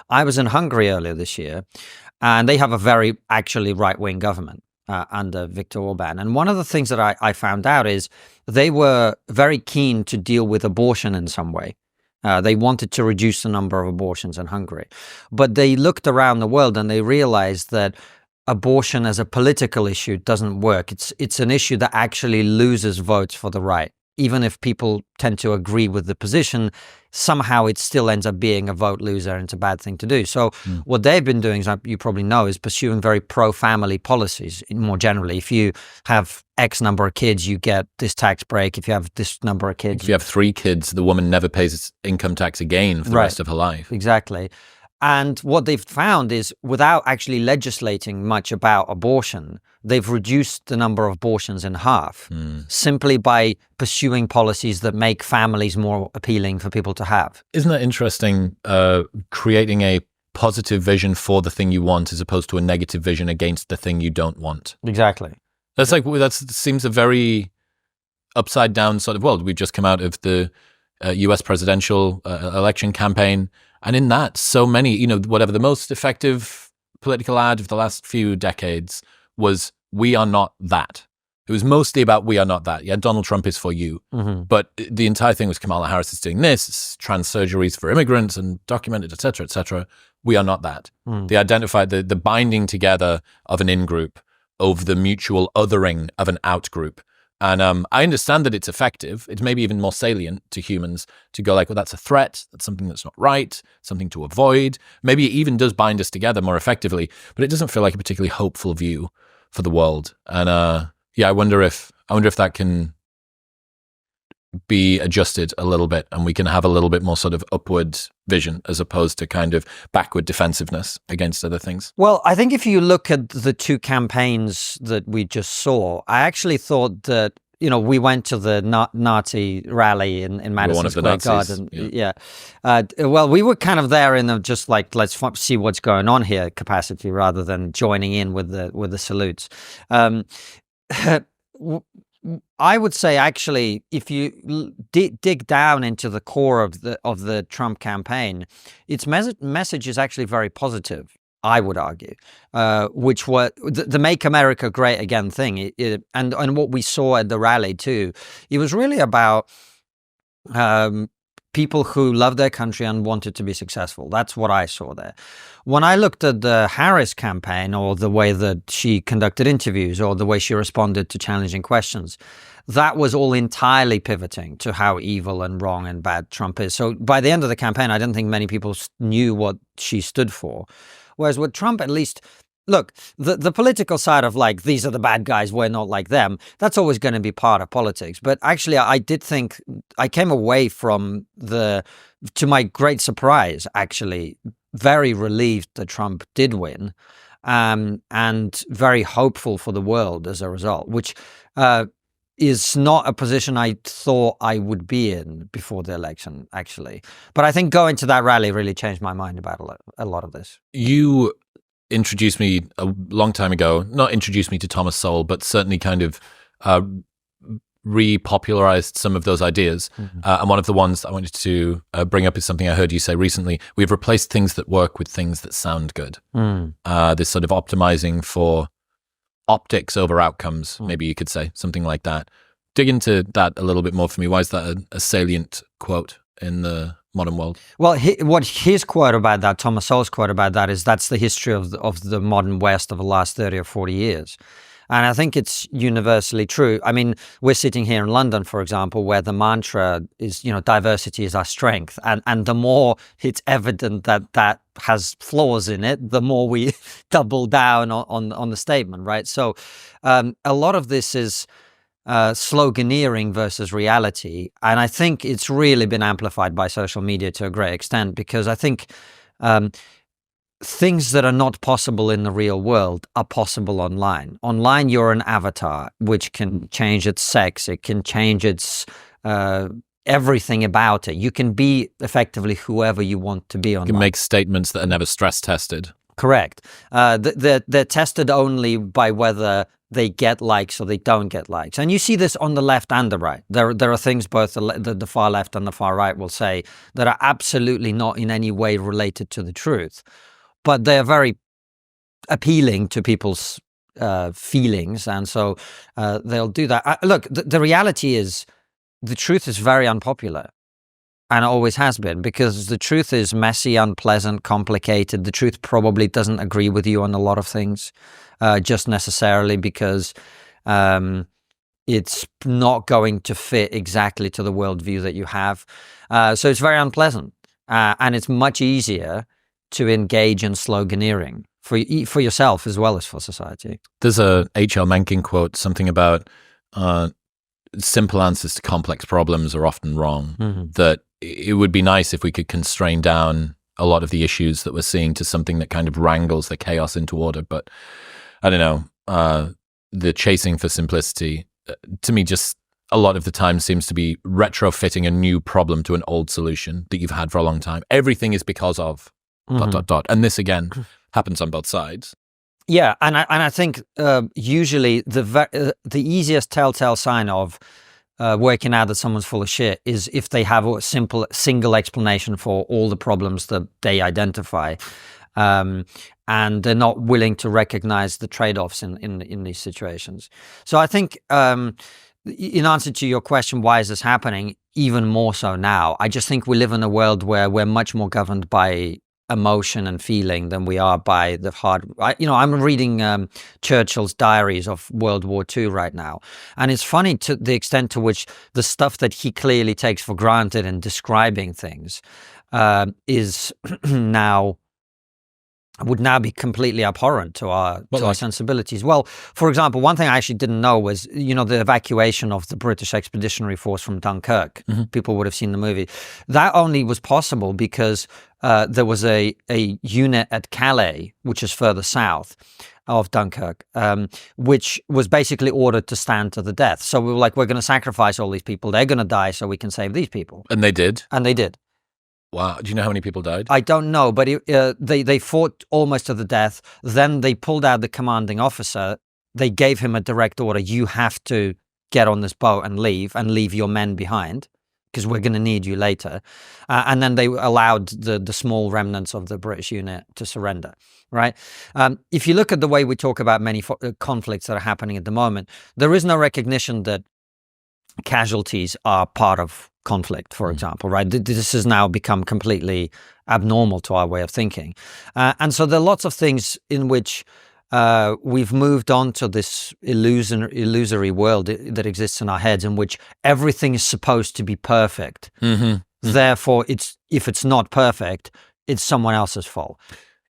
I was in Hungary earlier this year, and they have a very actually right-wing government under Viktor Orban. And one of the things that I found out is they were very keen to deal with abortion in some way. They wanted to reduce the number of abortions in Hungary. But they looked around the world and they realized that abortion as a political issue doesn't work. It's an issue that actually loses votes for the right. Even if people tend to agree with the position, somehow it still ends up being a vote loser, and it's a bad thing to do. So what they've been doing, as you probably know, is pursuing very pro-family policies more generally. If you have X number of kids, you get this tax break. If you have this number of kids... If you have 3 kids, the woman never pays income tax again for the rest of her life. Exactly. And what they've found is, without actually legislating much about abortion, they've reduced the number of abortions in half simply by pursuing policies that make families more appealing for people to have. Isn't that interesting, creating a positive vision for the thing you want as opposed to a negative vision against the thing you don't want? Exactly. That seems a very upside down sort of world. We've just come out of the US presidential election campaign. And in that, so many, whatever the most effective political ad of the last few decades was, we are not that. It was mostly about, we are not that. Yeah, Donald Trump is for you. But the entire thing was, Kamala Harris is doing this, it's trans surgeries for immigrants and documented, et cetera, et cetera. We are not that. They identified the binding together of an in-group over the mutual othering of an out-group. And I understand that it's effective. It's maybe even more salient to humans to go like, well, that's a threat. That's something that's not right, something to avoid. Maybe it even does bind us together more effectively, but it doesn't feel like a particularly hopeful view for the world. And I wonder if that can be adjusted a little bit and we can have a little bit more sort of upward vision as opposed to kind of backward defensiveness against other things. Well, I think if you look at the 2 campaigns that we just saw, I actually thought that, we went to the Nazi rally in Madison Square Garden. Yeah. Well, we were kind of there in just like, let's see what's going on here capacity rather than joining in with the salutes. I would say, actually, if you dig down into the core of the Trump campaign, its message is actually very positive, I would argue, which was the Make America Great Again thing. And what we saw at the rally, too, it was really about people who love their country and wanted to be successful. That's what I saw there. When I looked at the Harris campaign, or the way that she conducted interviews, or the way she responded to challenging questions, that was all entirely pivoting to how evil and wrong and bad Trump is. So by the end of the campaign, I don't think many people knew what she stood for. Whereas with Trump, at least, look, the political side of like, these are the bad guys, we're not like them, that's always going to be part of politics. But actually, I did think I came away from to my great surprise, actually, very relieved that Trump did win, and very hopeful for the world as a result, which is not a position I thought I would be in before the election, actually. But I think going to that rally really changed my mind about a lot of this. You introduced me a long time ago, not introduced me to Thomas Sowell, but certainly kind of repopularized some of those ideas. And one of the ones I wanted to bring up is something I heard you say recently. We've replaced things that work with things that sound good. This sort of optimizing for optics over outcomes, maybe you could say, something like that. Dig into that a little bit more for me. Why is that a salient quote in the modern world? Well, what his quote about that, Thomas Sowell's quote about that, is that's the history of the modern West of the last 30 or 40 years. And I think it's universally true. I mean, we're sitting here in London, for example, where the mantra is, diversity is our strength. And the more it's evident that has flaws in it, the more we double down on the statement, right? So a lot of this is sloganeering versus reality. And I think it's really been amplified by social media to a great extent, because I think things that are not possible in the real world are possible online. Online, you're an avatar, which can change its sex. It can change its everything about it. You can be effectively whoever you want to be online. You can make statements that are never stress tested. Correct. They're tested only by whether they get likes or they don't get likes. And you see this on the left and the right. There are things both the far left and the far right will say that are absolutely not in any way related to the truth, but they're very appealing to people's feelings, and so they'll do that. Look, the reality is the truth is very unpopular, and it always has been, because the truth is messy, unpleasant, complicated. The truth probably doesn't agree with you on a lot of things, just necessarily because it's not going to fit exactly to the worldview that you have. So it's very unpleasant, and it's much easier to engage in sloganeering for yourself as well as for society. There's a H.L. Mencken quote, something about simple answers to complex problems are often wrong. Mm-hmm. That it would be nice if we could constrain down a lot of the issues that we're seeing to something that kind of wrangles the chaos into order. But I don't know, the chasing for simplicity, to me, just a lot of the time seems to be retrofitting a new problem to an old solution that you've had for a long time. Everything is because of ... And this again happens on both sides. Yeah, and I think usually the easiest telltale sign of working out that someone's full of shit is if they have a single explanation for all the problems that they identify, and they're not willing to recognize the trade-offs in these situations. So I think, in answer to your question, why is this happening? Even more so now. I just think we live in a world where we're much more governed by emotion and feeling than we are by the hard. I'm reading Churchill's diaries of World War II right now, and it's funny to the extent to which the stuff that he clearly takes for granted in describing things is would now be completely abhorrent to our sensibilities. Well, for example, one thing I actually didn't know was, the evacuation of the British Expeditionary Force from Dunkirk. Mm-hmm. People would have seen the movie. That only was possible because there was a unit at Calais, which is further south of Dunkirk, which was basically ordered to stand to the death. So we were like, we're going to sacrifice all these people. They're going to die so we can save these people. And they did? And they did. Wow. Do you know how many people died? I don't know, but they fought almost to the death. Then they pulled out the commanding officer. They gave him a direct order. You have to get on this boat and leave your men behind, because we're going to need you later. And then they allowed the small remnants of the British unit to surrender, right? If you look at the way we talk about many conflicts that are happening at the moment, there is no recognition that casualties are part of conflict, for example, right? This has now become completely abnormal to our way of thinking. And so there are lots of things in which we've moved on to this illusory world that exists in our heads, in which everything is supposed to be perfect. Mm-hmm. Therefore, if it's not perfect, it's someone else's fault.